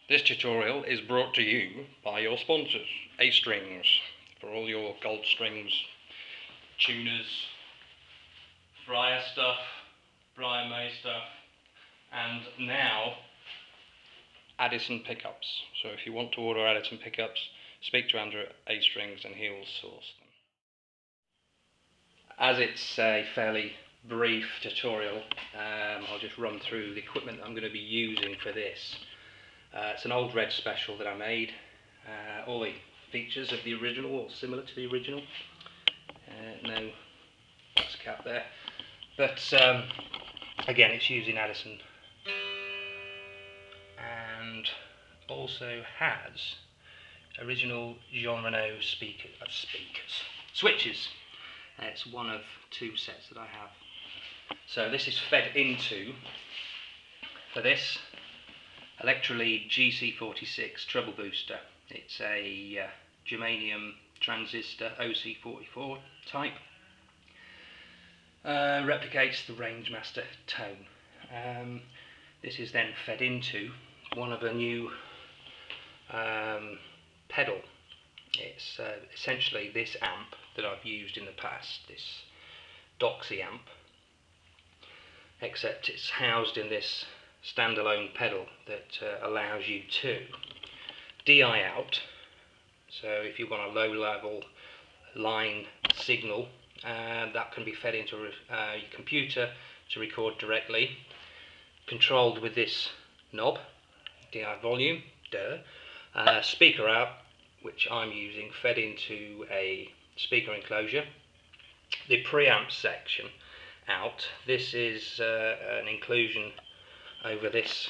This tutorial is brought to you by your sponsors, A Strings, for all your gold strings, tuners, Fryer stuff, Brian May stuff, and now Addison pickups. So if you want to order Addison pickups, speak to Andrew at A Strings and he will source them. As it's a fairly brief tutorial, I'll just run through the equipment I'm going to be using for this. It's an old red special that I made. All the features of the original, or similar to the original. No wax cap there. But again, it's using Addison. And also has original Jean Renault switches. It's one of two sets that I have. So this is fed into, for this, Electrolead GC46 treble booster. It's a germanium transistor OC44 type. Replicates the Rangemaster tone. This is then fed into one of a new pedal. It's essentially this amp that I've used in the past, this Doxy amp, except it's housed in this standalone pedal that allows you to DI out. So if you want a low level line signal, that can be fed into your computer to record directly, controlled with this knob, DI volume, speaker out, which I'm using, fed into a speaker enclosure. The preamp section out, this is an inclusion over this,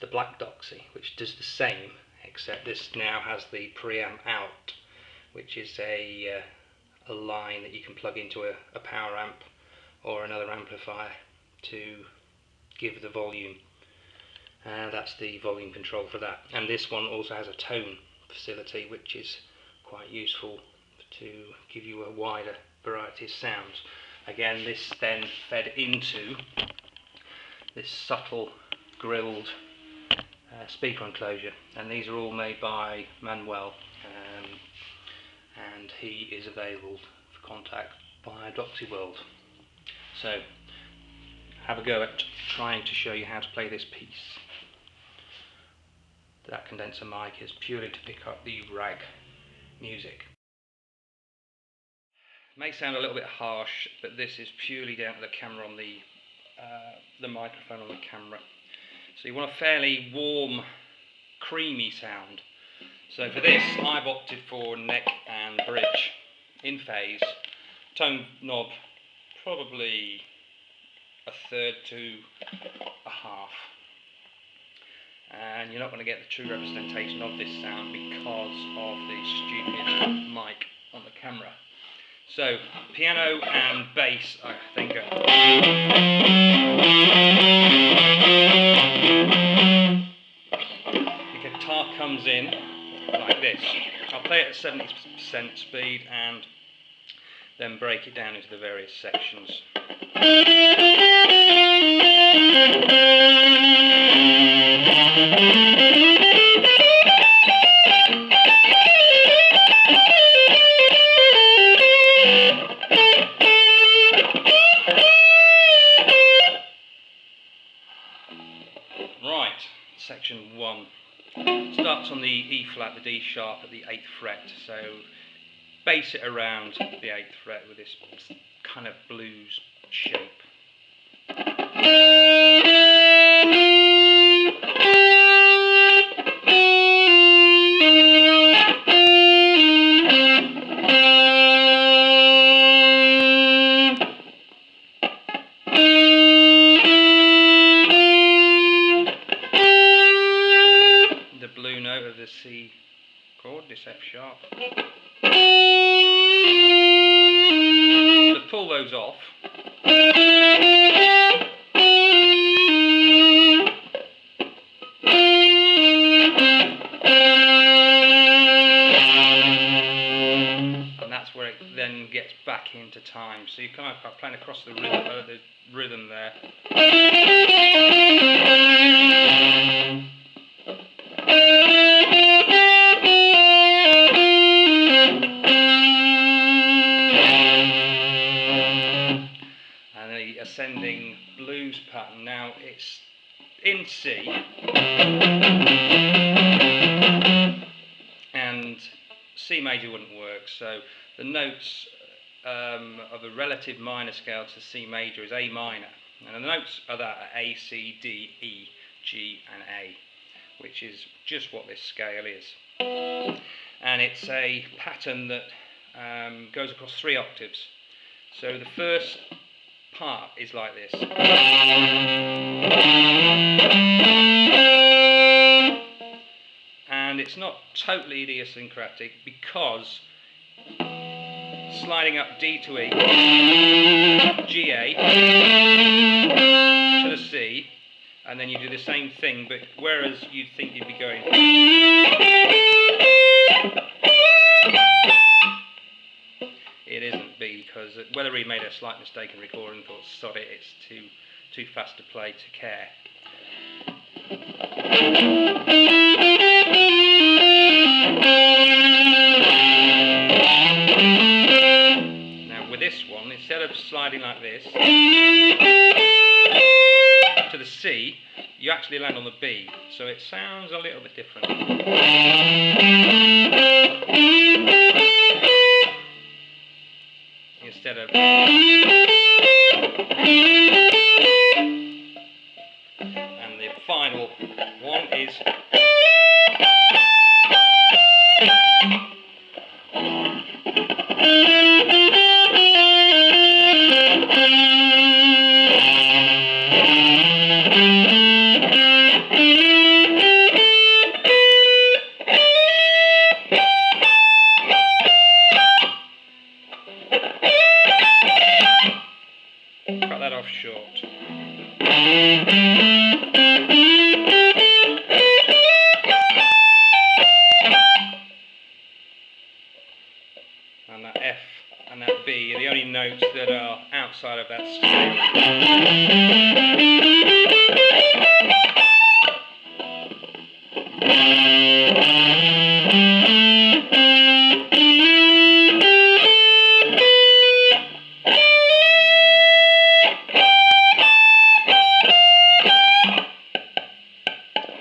the black Doxy, which does the same, except this now has the preamp out, which is a line that you can plug into a power amp or another amplifier to give the volume. That's the volume control for that. And this one also has a tone facility, which is quite useful to give you a wider variety of sounds. Again, this then fed into this subtle grilled speaker enclosure, and these are all made by Manuel, and he is available for contact via Doxy World. So have a go at trying to show you how to play this piece. That condenser mic is purely to pick up the rag music. It may sound a little bit harsh, but this is purely down to the camera on the microphone on the camera. So you want a fairly warm, creamy sound. So for this, I've opted for neck and bridge in phase. Tone knob probably a third to a half. And you're not going to get the true representation of this sound because of the stupid mic on the camera. So piano and bass, I think, the guitar comes in like this. I'll play it at 70% speed and then break it down into the various sections. Right, section 1 starts on the E flat, the D sharp at the 8th fret, so bass it around the 8th fret with this kind of blues shape. The blue note of the C chord, this F sharp. So pull those off. And that's where it then gets back into time. So you kind of playing across the rhythm there. it's in C, and C major wouldn't work, so the notes of a relative minor scale to C major is A minor, and the notes of that are A, C, D, E, G and A, which is just what this scale is. And it's a pattern that goes across 3 octaves. So the first part is like this. And it's not totally idiosyncratic because sliding up D to E, G A to the C, and then you do the same thing, but whereas you'd think you'd be going, it isn't, because Leroy made a slight mistake in recording and thought, sod it, it's too fast to play to care. Now with this one, instead of sliding like this to the C, you actually land on the B, so it sounds a little bit different. Instead of, and the final one is cut that off short. And that F and that B are the only notes that are outside of that scale.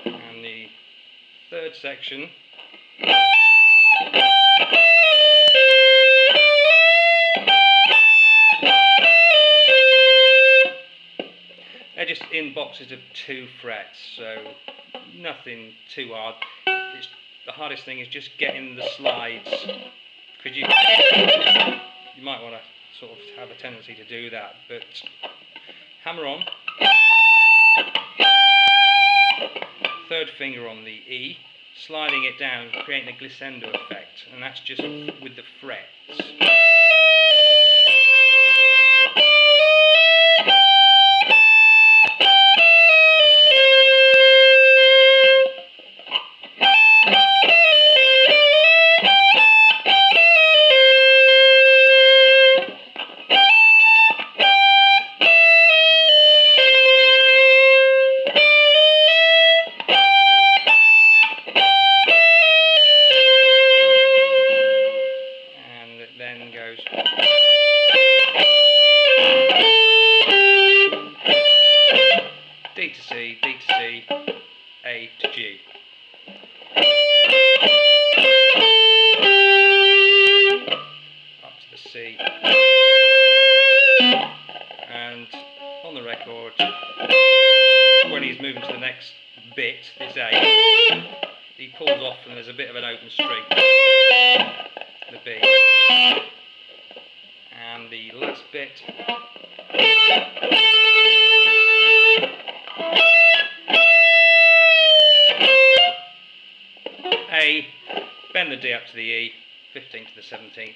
And the third section they're just in boxes of 2 frets, so nothing too hard. The hardest thing is just getting the slides, because you might want to sort of have a tendency to do that, but hammer on, third finger on the E, sliding it down, creating a glissando effect, and that's just with the frets. Then goes D to C, D to C, A to G. Up to the C. And on the record, when he's moving to the next bit, this A, he pulls off and there's a bit of an open string. The B. And the last bit A, bend the D up to the E, 15th to the 17th.